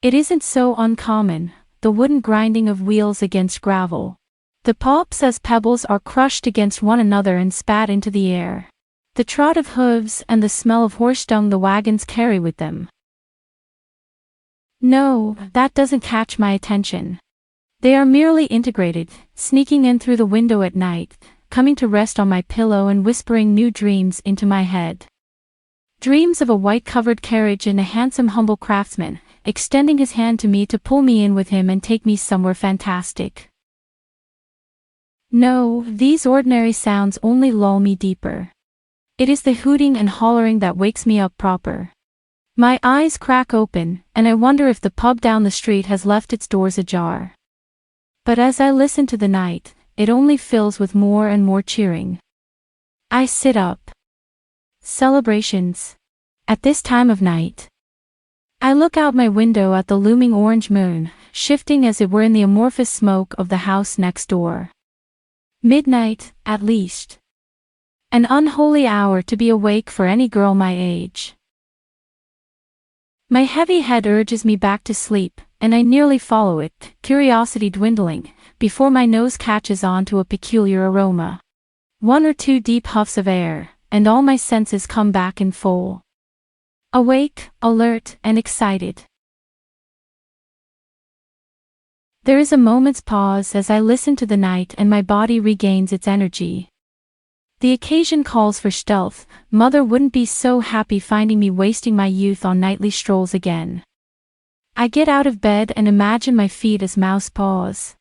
It isn't so uncommon, the wooden grinding of wheels against gravel. The pops as pebbles are crushed against one another and spat into the air. The trot of hooves and the smell of horse dung the wagons carry with them. No, that doesn't catch my attention. They are merely integrated, sneaking in through the window at night, coming to rest on my pillow and whispering new dreams into my head. Dreams of a white-covered carriage and a handsome humble craftsman, extending his hand to me to pull me in with him and take me somewhere fantastic. No, these ordinary sounds only lull me deeper. It is the hooting and hollering that wakes me up proper. My eyes crack open, and I wonder if the pub down the street has left its doors ajar. But as I listen to the night, it only fills with more and more cheering. I sit up. Celebrations. At this time of night. I look out my window at the looming orange moon, shifting as it were in the amorphous smoke of the house next door. Midnight, at least. An unholy hour to be awake for any girl my age. My heavy head urges me back to sleep, and I nearly follow it, curiosity dwindling, before my nose catches on to a peculiar aroma. 1 or 2 deep huffs of air, and all my senses come back in full. Awake, alert, and excited. There is a moment's pause as I listen to the night and my body regains its energy. The occasion calls for stealth. Mother wouldn't be so happy finding me wasting my youth on nightly strolls again. I get out of bed and imagine my feet as mouse paws.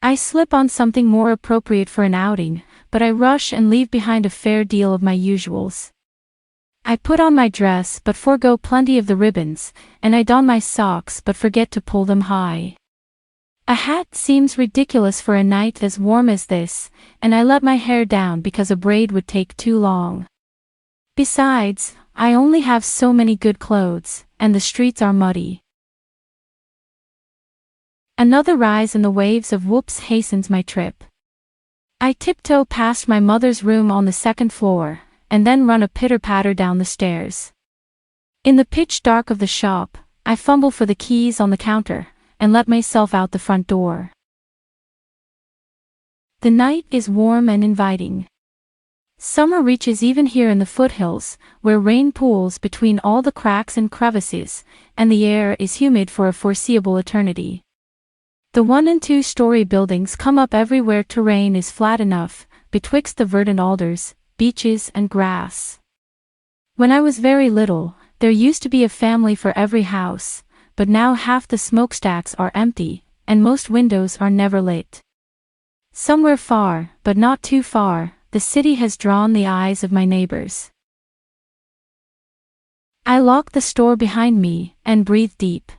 I slip on something more appropriate for an outing, but I rush and leave behind a fair deal of my usuals. I put on my dress but forego plenty of the ribbons, and I don my socks but forget to pull them high. A hat seems ridiculous for a night as warm as this, and I let my hair down because a braid would take too long. Besides, I only have so many good clothes, and the streets are muddy. Another rise in the waves of whoops hastens my trip. I tiptoe past my mother's room on the 2nd floor, and then run a pitter-patter down the stairs. In the pitch dark of the shop, I fumble for the keys on the counter, and let myself out the front door. The night is warm and inviting. Summer reaches even here in the foothills, where rain pools between all the cracks and crevices, and the air is humid for a foreseeable eternity. The 1- and 2-story buildings come up everywhere terrain is flat enough, betwixt the verdant alders, beeches and grass. When I was very little, there used to be a family for every house, but now half the smokestacks are empty, and most windows are never lit. Somewhere far, but not too far, the city has drawn the eyes of my neighbors. I lock the store behind me, and breathe deep.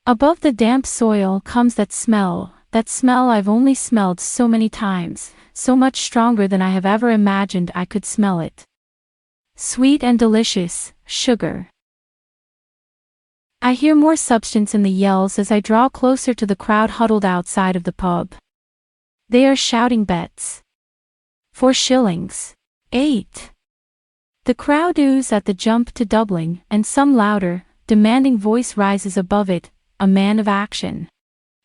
Above the damp soil comes that smell I've only smelled so many times, so much stronger than I have ever imagined I could smell it. Sweet and delicious, sugar. I hear more substance in the yells as I draw closer to the crowd huddled outside of the pub. They are shouting bets. 4 shillings. 8. The crowd oos at the jump to doubling, and some louder, demanding voice rises above it, a man of action.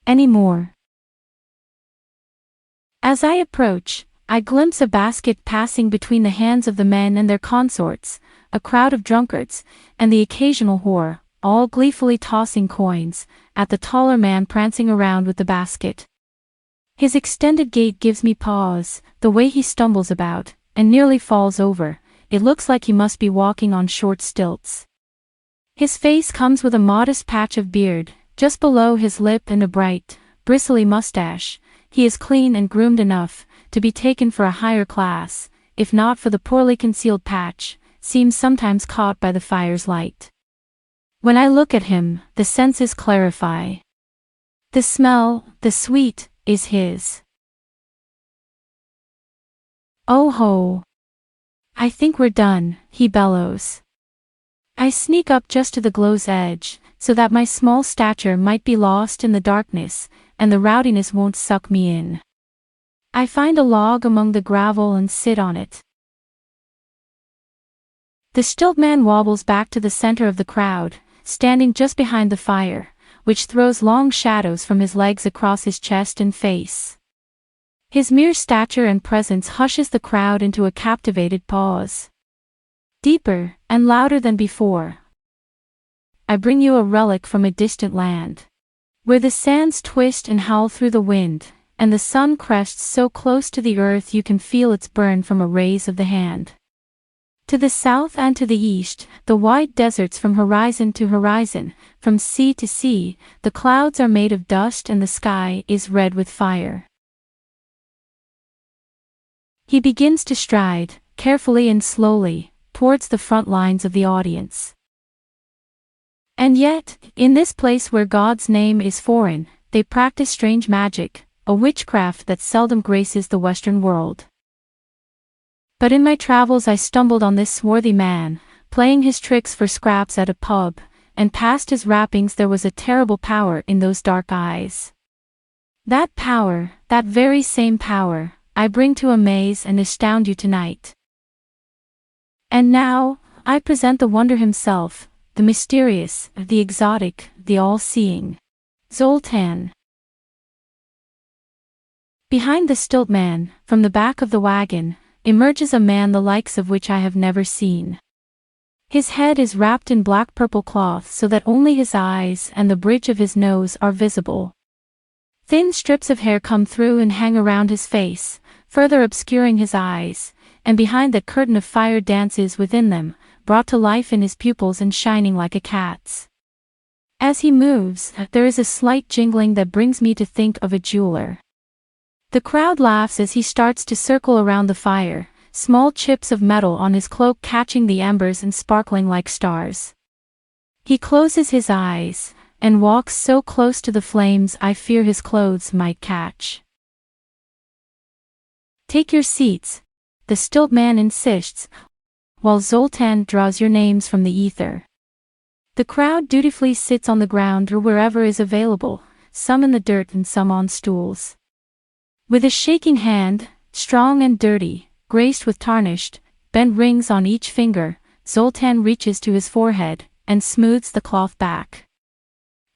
Any more? As I approach, I glimpse a basket passing between the hands of the men and their consorts, a crowd of drunkards, and the occasional whore, all gleefully tossing coins, at the taller man prancing around with the basket. His extended gait gives me pause, the way he stumbles about, and nearly falls over. It looks like he must be walking on short stilts. His face comes with a modest patch of beard, just below his lip and a bright, bristly mustache. He is clean and groomed enough, to be taken for a higher class, if not for the poorly concealed patch, seems sometimes caught by the fire's light. When I look at him, the senses clarify. The smell, the sweet, is his. Oh ho! I think we're done, he bellows. I sneak up just to the glow's edge, so that my small stature might be lost in the darkness, and the rowdiness won't suck me in. I find a log among the gravel and sit on it. The stilt man wobbles back to the center of the crowd, standing just behind the fire, which throws long shadows from his legs across his chest and face. His mere stature and presence hushes the crowd into a captivated pause. Deeper and louder than before. I bring you a relic from a distant land, where the sands twist and howl through the wind, and the sun crests so close to the earth you can feel its burn from a raise of the hand. To the south and to the east, the wide deserts from horizon to horizon, from sea to sea, the clouds are made of dust and the sky is red with fire. He begins to stride, carefully and slowly, towards the front lines of the audience. And yet, in this place where God's name is foreign, they practice strange magic, a witchcraft that seldom graces the Western world. But in my travels I stumbled on this swarthy man, playing his tricks for scraps at a pub, and past his rappings there was a terrible power in those dark eyes. That power, that very same power, I bring to amaze and astound you tonight. And now, I present the wonder himself, the mysterious, the exotic, the all-seeing Zoltan. Behind the stilt man, from the back of the wagon, emerges a man the likes of which I have never seen. His head is wrapped in black-purple cloth so that only his eyes and the bridge of his nose are visible. Thin strips of hair come through and hang around his face, further obscuring his eyes, and behind that curtain of fire dances within them, brought to life in his pupils and shining like a cat's. As he moves, there is a slight jingling that brings me to think of a jeweler. The crowd laughs as he starts to circle around the fire, small chips of metal on his cloak catching the embers and sparkling like stars. He closes his eyes, and walks so close to the flames I fear his clothes might catch. Take your seats, the stilt man insists, while Zoltan draws your names from the ether. The crowd dutifully sits on the ground or wherever is available, some in the dirt and some on stools. With a shaking hand, strong and dirty, graced with tarnished, bent rings on each finger, Zoltan reaches to his forehead, and smooths the cloth back.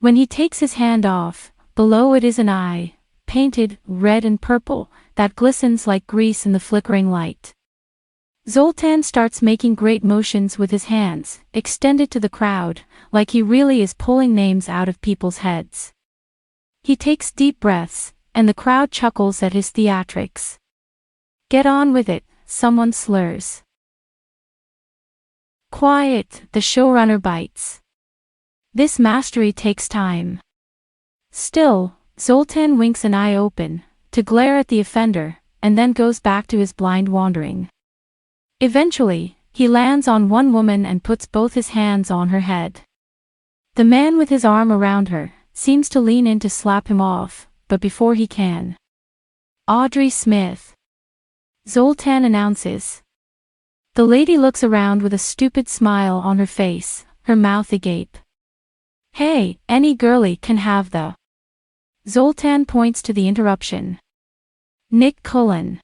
When he takes his hand off, below it is an eye, painted, red and purple, that glistens like grease in the flickering light. Zoltan starts making great motions with his hands, extended to the crowd, like he really is pulling names out of people's heads. He takes deep breaths, and the crowd chuckles at his theatrics. Get on with it, someone slurs. Quiet, the showrunner bites. This mastery takes time. Still, Zoltan winks an eye open, to glare at the offender, and then goes back to his blind wandering. Eventually, he lands on one woman and puts both his hands on her head. The man with his arm around her, seems to lean in to slap him off, but before he can. Audrey Smith, Zoltan announces. The lady looks around with a stupid smile on her face, her mouth agape. Hey, any girlie can have the. Zoltan points to the interruption. Nick Cullen.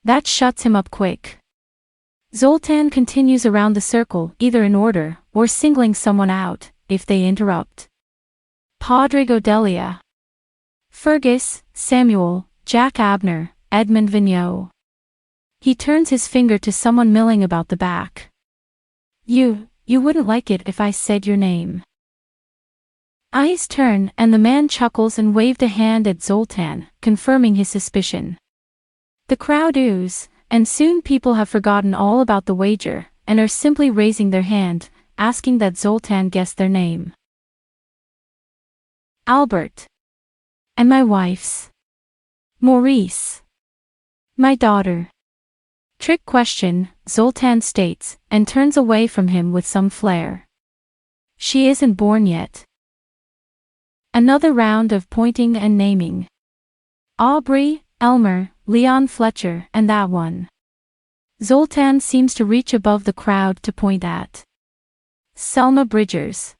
That shuts him up quick. Zoltan continues around the circle, either in order, or singling someone out, if they interrupt. Padraig O'Delia. Fergus, Samuel, Jack Abner, Edmund Vigneault. He turns his finger to someone milling about the back. You wouldn't like it if I said your name. Eyes turn and the man chuckles and waved a hand at Zoltan, confirming his suspicion. The crowd oos, and soon people have forgotten all about the wager, and are simply raising their hand, asking that Zoltan guess their name. Albert. And my wife's. Maurice. My daughter. Trick question, Zoltan states, and turns away from him with some flair. She isn't born yet. Another round of pointing and naming. Aubrey, Elmer, Leon Fletcher, and that one. Zoltan seems to reach above the crowd to point at. Selma Bridgers.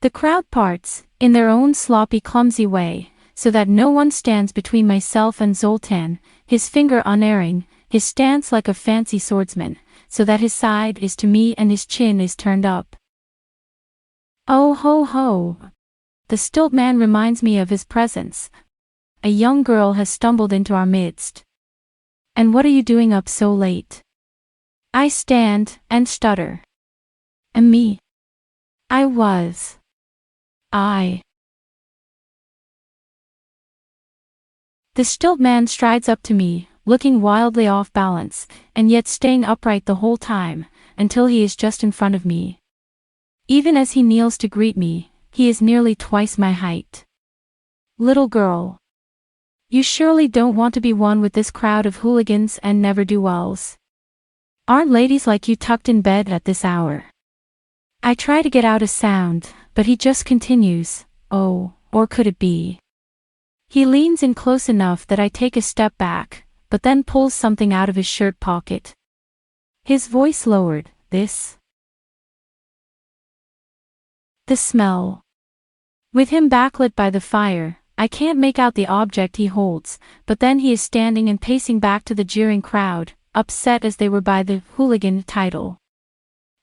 The crowd parts, in their own sloppy, clumsy way, so that no one stands between myself and Zoltan, his finger unerring, his stance like a fancy swordsman, so that his side is to me and his chin is turned up. Oh ho ho! The stilt man reminds me of his presence. A young girl has stumbled into our midst. And what are you doing up so late? I stand and stutter. And me? The stilt man strides up to me, looking wildly off balance, and yet staying upright the whole time, until he is just in front of me. Even as he kneels to greet me, he is nearly twice my height. Little girl. You surely don't want to be one with this crowd of hooligans and ne'er-do-wells. Aren't ladies like you tucked in bed at this hour? I try to get out a sound, but he just continues, oh, or could it be? He leans in close enough that I take a step back, but then pulls something out of his shirt pocket. His voice lowered, the smell. With him backlit by the fire, I can't make out the object he holds, but then he is standing and pacing back to the jeering crowd, upset as they were by the hooligan title.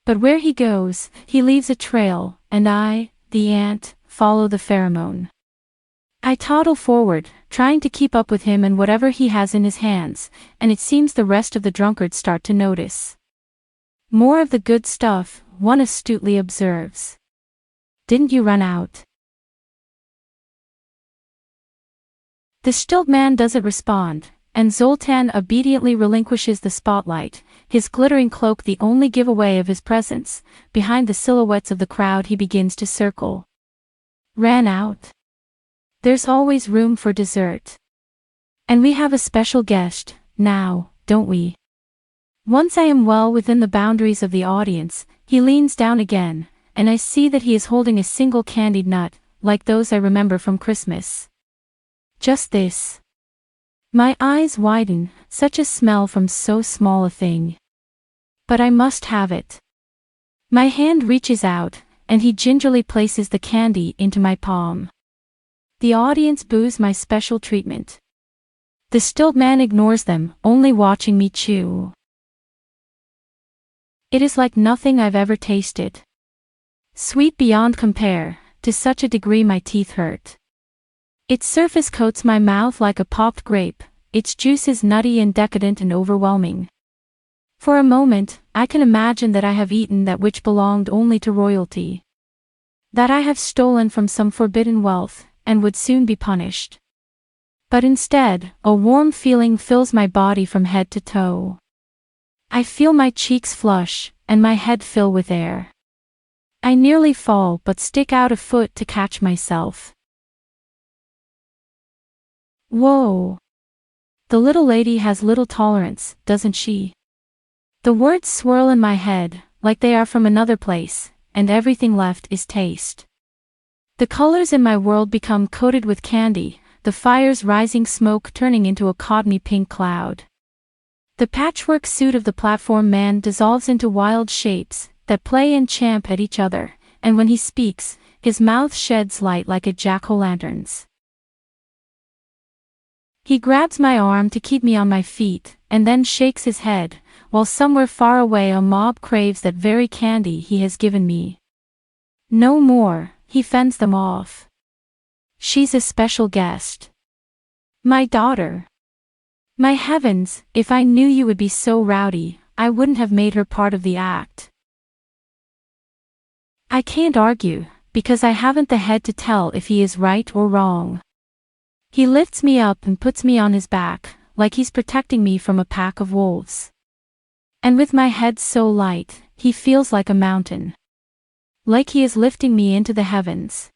But where he goes, he leaves a trail, and I, the ant, follow the pheromone. I toddle forward, trying to keep up with him and whatever he has in his hands, and it seems the rest of the drunkards start to notice. More of the good stuff, one astutely observes. Didn't you run out? The stilt man doesn't respond, and Zoltan obediently relinquishes the spotlight, his glittering cloak the only giveaway of his presence. Behind the silhouettes of the crowd he begins to circle. Ran out? There's always room for dessert. And we have a special guest, now, don't we? Once I am well within the boundaries of the audience, he leans down again, and I see that he is holding a single candied nut, like those I remember from Christmas. Just this. My eyes widen, such a smell from so small a thing. But I must have it. My hand reaches out, and he gingerly places the candy into my palm. The audience boos my special treatment. The stilt man ignores them, only watching me chew. It is like nothing I've ever tasted. Sweet beyond compare, to such a degree my teeth hurt. Its surface coats my mouth like a popped grape, its juice is nutty and decadent and overwhelming. For a moment, I can imagine that I have eaten that which belonged only to royalty. That I have stolen from some forbidden wealth, and would soon be punished. But instead, a warm feeling fills my body from head to toe. I feel my cheeks flush, and my head fill with air. I nearly fall but stick out a foot to catch myself. Whoa! The little lady has little tolerance, doesn't she? The words swirl in my head, like they are from another place, and everything left is taste. The colors in my world become coated with candy, the fire's rising smoke turning into a cottony pink cloud. The patchwork suit of the platform man dissolves into wild shapes that play and champ at each other, and when he speaks, his mouth sheds light like a jack-o'-lantern's. He grabs my arm to keep me on my feet, and then shakes his head, while somewhere far away a mob craves that very candy he has given me. No more, he fends them off. She's a special guest. My daughter. My heavens, if I knew you would be so rowdy, I wouldn't have made her part of the act. I can't argue, because I haven't the head to tell if he is right or wrong. He lifts me up and puts me on his back, like he's protecting me from a pack of wolves. And with my head so light, he feels like a mountain. Like he is lifting me into the heavens.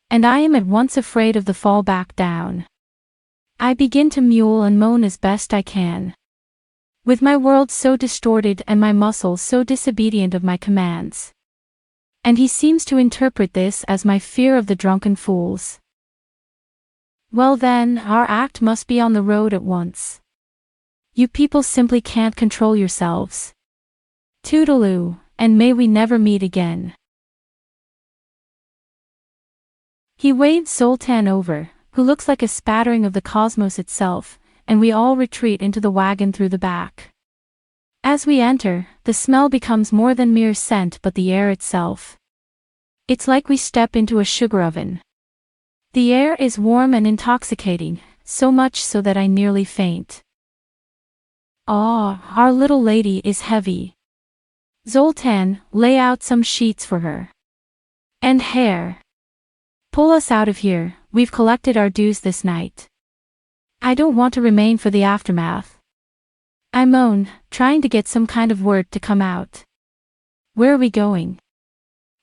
And I am at once afraid of the fall back down. I begin to mewl and moan as best I can. With my world so distorted and my muscles so disobedient of my commands. And he seems to interpret this as my fear of the drunken fools. Well then, our act must be on the road at once. You people simply can't control yourselves. Toodaloo, and may we never meet again. He waves Zoltan over, who looks like a spattering of the cosmos itself, and we all retreat into the wagon through the back. As we enter, the smell becomes more than mere scent but the air itself. It's like we step into a sugar oven. The air is warm and intoxicating, so much so that I nearly faint. Ah, our little lady is heavy. Zoltan, lay out some sheets for her. And hair. Pull us out of here, we've collected our dues this night. I don't want to remain for the aftermath. I moan, trying to get some kind of word to come out. Where are we going?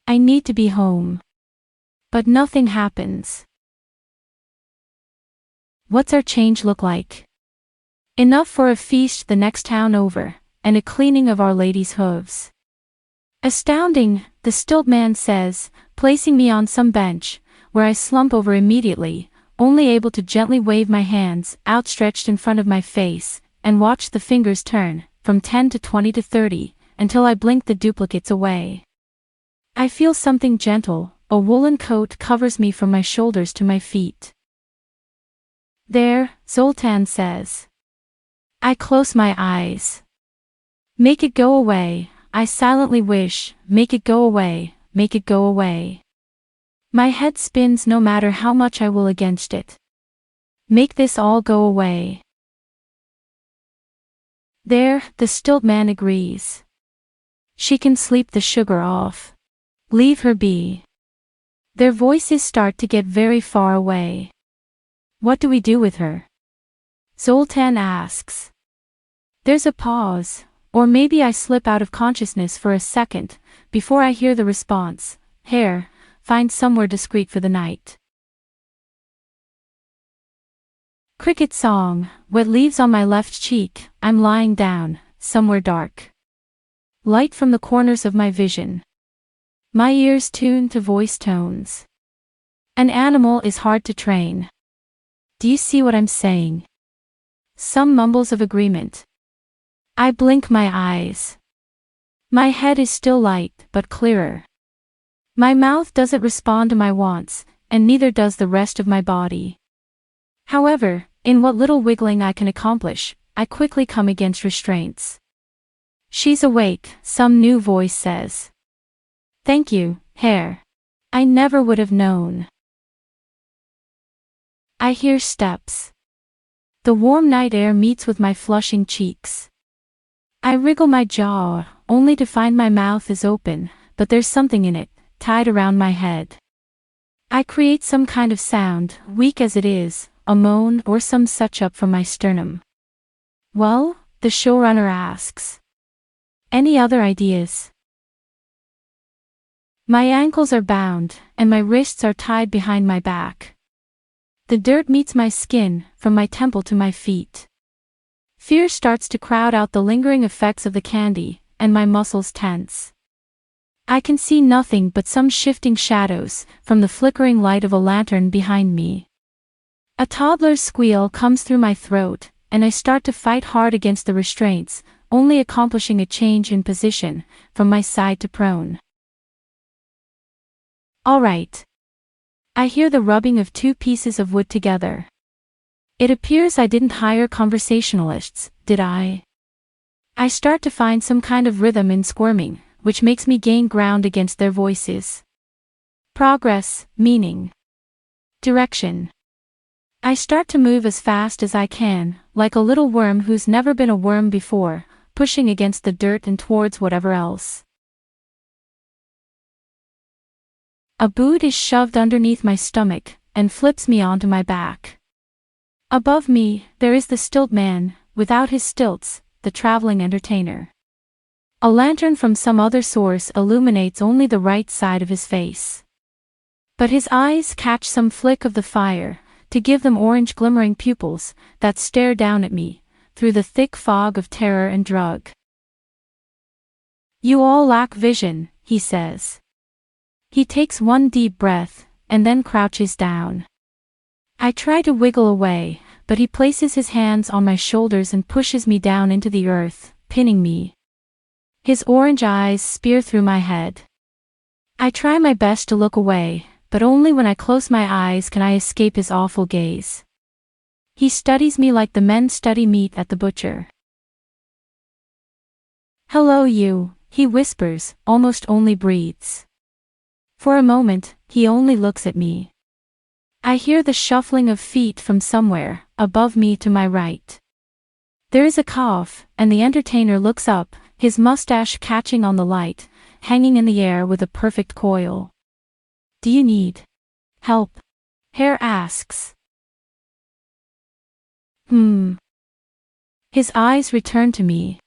I need to be home. But nothing happens. What's our change look like? Enough for a feast the next town over, and a cleaning of Our Lady's hooves. Astounding, the stilt man says, placing me on some bench, where I slump over immediately, only able to gently wave my hands outstretched in front of my face, and watch the fingers turn, from 10 to 20 to 30, until I blink the duplicates away. I feel something gentle, a woolen coat covers me from my shoulders to my feet. There, Zoltan says. I close my eyes. Make it go away, I silently wish, make it go away, make it go away. My head spins no matter how much I will against it. Make this all go away. There, the stilt man agrees. She can sleep the sugar off. Leave her be. Their voices start to get very far away. What do we do with her? Zoltan asks. There's a pause, or maybe I slip out of consciousness for a second, before I hear the response, hair, find somewhere discreet for the night. Cricket song, wet leaves on my left cheek, I'm lying down, somewhere dark. Light from the corners of my vision. My ears tuned to voice tones. An animal is hard to train. Do you see what I'm saying? Some mumbles of agreement. I blink my eyes. My head is still light, but clearer. My mouth doesn't respond to my wants, and neither does the rest of my body. However, in what little wiggling I can accomplish, I quickly come against restraints. She's awake, some new voice says. Thank you, hair. I never would have known. I hear steps. The warm night air meets with my flushing cheeks. I wriggle my jaw, only to find my mouth is open, but there's something in it, tied around my head. I create some kind of sound, weak as it is, a moan or some such up from my sternum. Well, the showrunner asks. Any other ideas? My ankles are bound, and my wrists are tied behind my back. The dirt meets my skin, from my temple to my feet. Fear starts to crowd out the lingering effects of the candy, and my muscles tense. I can see nothing but some shifting shadows, from the flickering light of a lantern behind me. A toddler's squeal comes through my throat, and I start to fight hard against the restraints, only accomplishing a change in position, from my side to prone. All right. I hear the rubbing of two pieces of wood together. It appears I didn't hire conversationalists, did I? I start to find some kind of rhythm in squirming, which makes me gain ground against their voices. Progress, meaning. Direction. I start to move as fast as I can, like a little worm who's never been a worm before, pushing against the dirt and towards whatever else. A boot is shoved underneath my stomach, and flips me onto my back. Above me, there is the stilt man, without his stilts, the traveling entertainer. A lantern from some other source illuminates only the right side of his face. But his eyes catch some flick of the fire, to give them orange glimmering pupils, that stare down at me, through the thick fog of terror and drug. You all lack vision, he says. He takes one deep breath, and then crouches down. I try to wiggle away, but he places his hands on my shoulders and pushes me down into the earth, pinning me. His orange eyes spear through my head. I try my best to look away, but only when I close my eyes can I escape his awful gaze. He studies me like the men study meat at the butcher. Hello you, he whispers, almost only breathes. For a moment, he only looks at me. I hear the shuffling of feet from somewhere, above me to my right. There is a cough, and the entertainer looks up, his mustache catching on the light, hanging in the air with a perfect coil. Do you need help? Hare asks. His eyes return to me.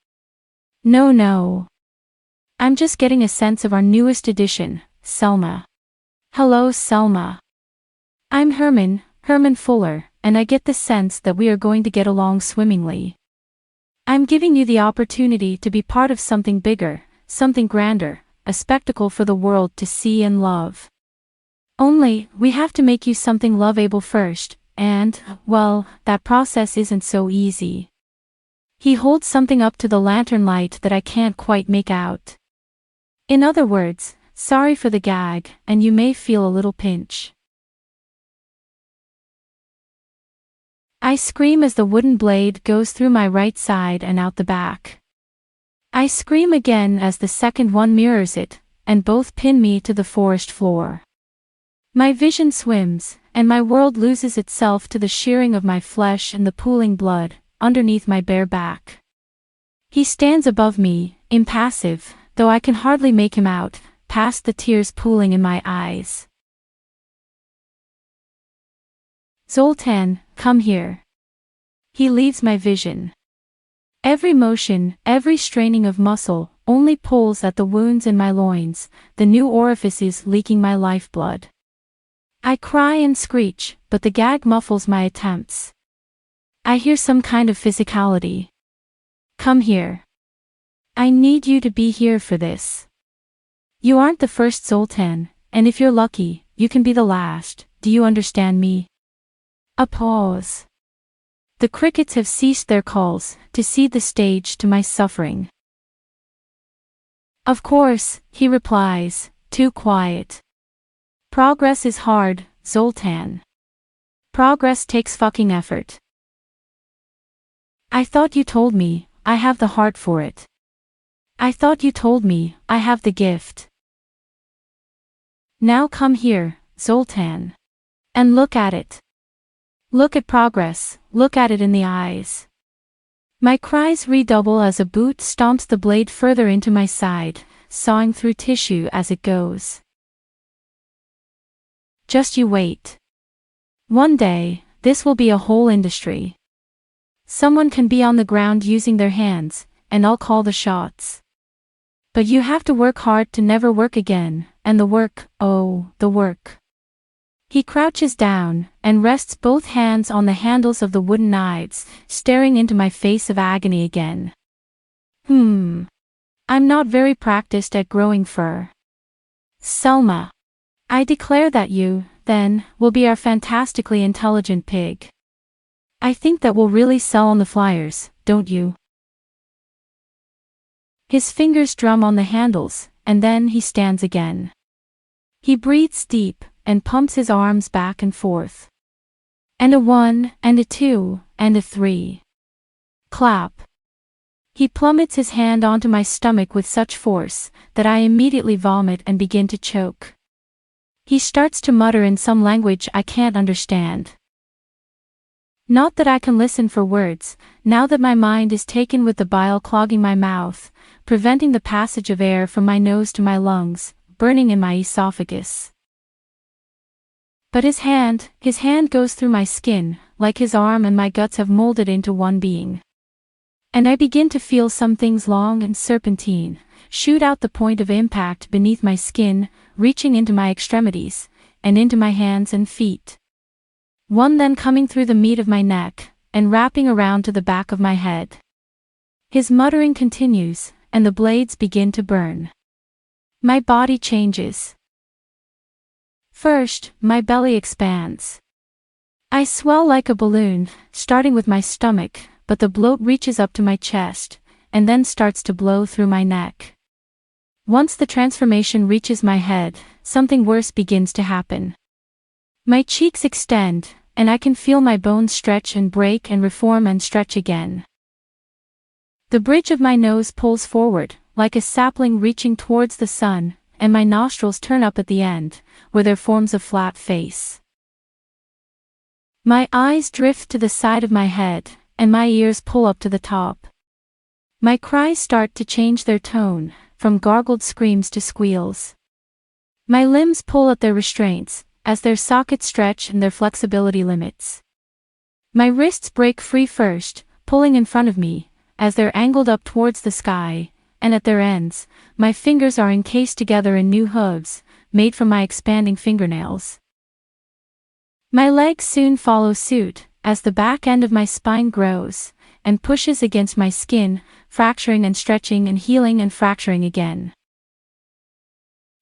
No. I'm just getting a sense of our newest addition, Selma. Hello, Selma. I'm Herman Fuller, and I get the sense that we are going to get along swimmingly. I'm giving you the opportunity to be part of something bigger, something grander, a spectacle for the world to see and love. Only, we have to make you something loveable first, and, well, that process isn't so easy. He holds something up to the lantern light that I can't quite make out. In other words, sorry for the gag, and you may feel a little pinch. I scream as the wooden blade goes through my right side and out the back. I scream again as the second one mirrors it, and both pin me to the forest floor. My vision swims, and my world loses itself to the shearing of my flesh and the pooling blood, underneath my bare back. He stands above me, impassive, though I can hardly make him out, past the tears pooling in my eyes. Zoltan, come here. He leaves my vision. Every motion, every straining of muscle, only pulls at the wounds in my loins, the new orifices leaking my lifeblood. I cry and screech, but the gag muffles my attempts. I hear some kind of physicality. Come here. I need you to be here for this. You aren't the first Zoltan, and if you're lucky, you can be the last, do you understand me? A pause. The crickets have ceased their calls, to cede the stage to my suffering. Of course, he replies, too quiet. Progress is hard, Zoltan. Progress takes fucking effort. I thought you told me, I have the heart for it. I thought you told me, I have the gift. Now come here, Zoltan. And look at it. Look at progress, look at it in the eyes. My cries redouble as a boot stomps the blade further into my side, sawing through tissue as it goes. Just you wait. One day, this will be a whole industry. Someone can be on the ground using their hands, and I'll call the shots. But you have to work hard to never work again, and the work, oh, the work. He crouches down, and rests both hands on the handles of the wooden knives, staring into my face of agony again. I'm not very practiced at growing fur. Selma. I declare that you, then, will be our fantastically intelligent pig. I think that will really sell on the flyers, don't you? His fingers drum on the handles, and then he stands again. He breathes deep, and pumps his arms back and forth. And a 1, and a 2, and a 3. Clap. He plummets his hand onto my stomach with such force, that I immediately vomit and begin to choke. He starts to mutter in some language I can't understand. Not that I can listen for words, now that my mind is taken with the bile clogging my mouth, preventing the passage of air from my nose to my lungs, burning in my esophagus. But his hand goes through my skin, like his arm and my guts have molded into one being. And I begin to feel some things long and serpentine, shoot out the point of impact beneath my skin, reaching into my extremities, and into my hands and feet. One then coming through the meat of my neck, and wrapping around to the back of my head. His muttering continues, and the blades begin to burn. My body changes. First, my belly expands. I swell like a balloon, starting with my stomach, but the bloat reaches up to my chest, and then starts to blow through my neck. Once the transformation reaches my head, something worse begins to happen. My cheeks extend, and I can feel my bones stretch and break and reform and stretch again. The bridge of my nose pulls forward, like a sapling reaching towards the sun, and my nostrils turn up at the end, where there forms a flat face. My eyes drift to the side of my head, and my ears pull up to the top. My cries start to change their tone, from gargled screams to squeals. My limbs pull at their restraints, as their sockets stretch and their flexibility limits. My wrists break free first, pulling in front of me, as they're angled up towards the sky, and at their ends, my fingers are encased together in new hooves, made from my expanding fingernails. My legs soon follow suit, as the back end of my spine grows, and pushes against my skin, fracturing and stretching and healing and fracturing again.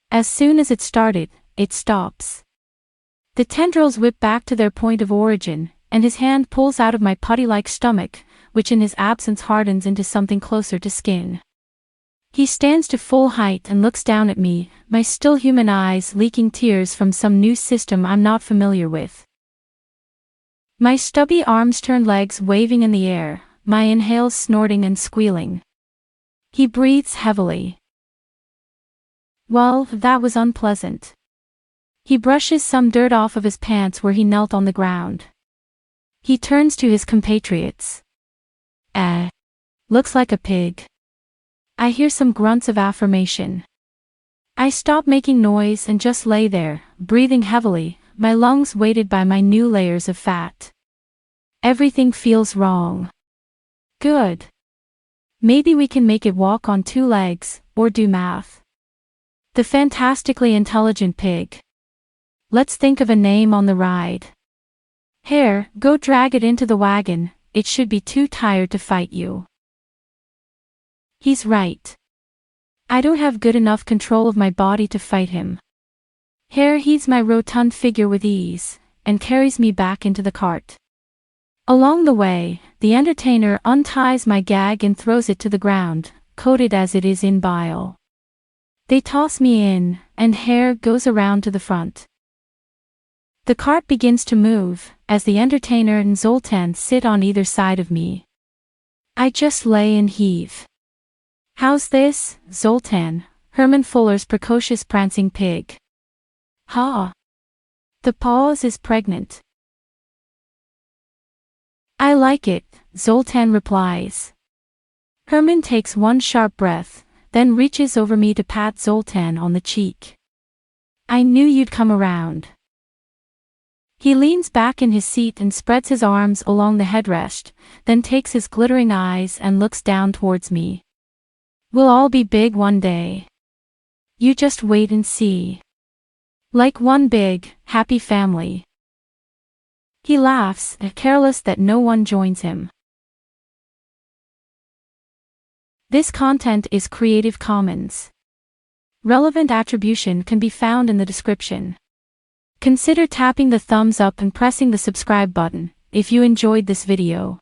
As soon as it started, it stops. The tendrils whip back to their point of origin, and his hand pulls out of my putty-like stomach, which in his absence hardens into something closer to skin. He stands to full height and looks down at me, my still human eyes leaking tears from some new system I'm not familiar with. My stubby arms turn legs waving in the air, my inhales snorting and squealing. He breathes heavily. Well, that was unpleasant. He brushes some dirt off of his pants where he knelt on the ground. He turns to his compatriots. Looks like a pig. I hear some grunts of affirmation. I stop making noise and just lay there, breathing heavily, my lungs weighted by my new layers of fat. Everything feels wrong. Good. Maybe we can make it walk on 2 legs, or do math. The fantastically intelligent pig. Let's think of a name on the ride. Hare, go drag it into the wagon, it should be too tired to fight you. He's right. I don't have good enough control of my body to fight him. Hare heaves my rotund figure with ease, and carries me back into the cart. Along the way, the entertainer unties my gag and throws it to the ground, coated as it is in bile. They toss me in, and Hare goes around to the front. The cart begins to move, as the entertainer and Zoltan sit on either side of me. I just lay and heave. How's this, Zoltan, Herman Fuller's precocious prancing pig? Ha! The pause is pregnant. I like it, Zoltan replies. Herman takes one sharp breath, then reaches over me to pat Zoltan on the cheek. I knew you'd come around. He leans back in his seat and spreads his arms along the headrest, then takes his glittering eyes and looks down towards me. We'll all be big one day. You just wait and see. Like one big, happy family. He laughs, careless that no one joins him. This content is Creative Commons. Relevant attribution can be found in the description. Consider tapping the thumbs up and pressing the subscribe button if you enjoyed this video.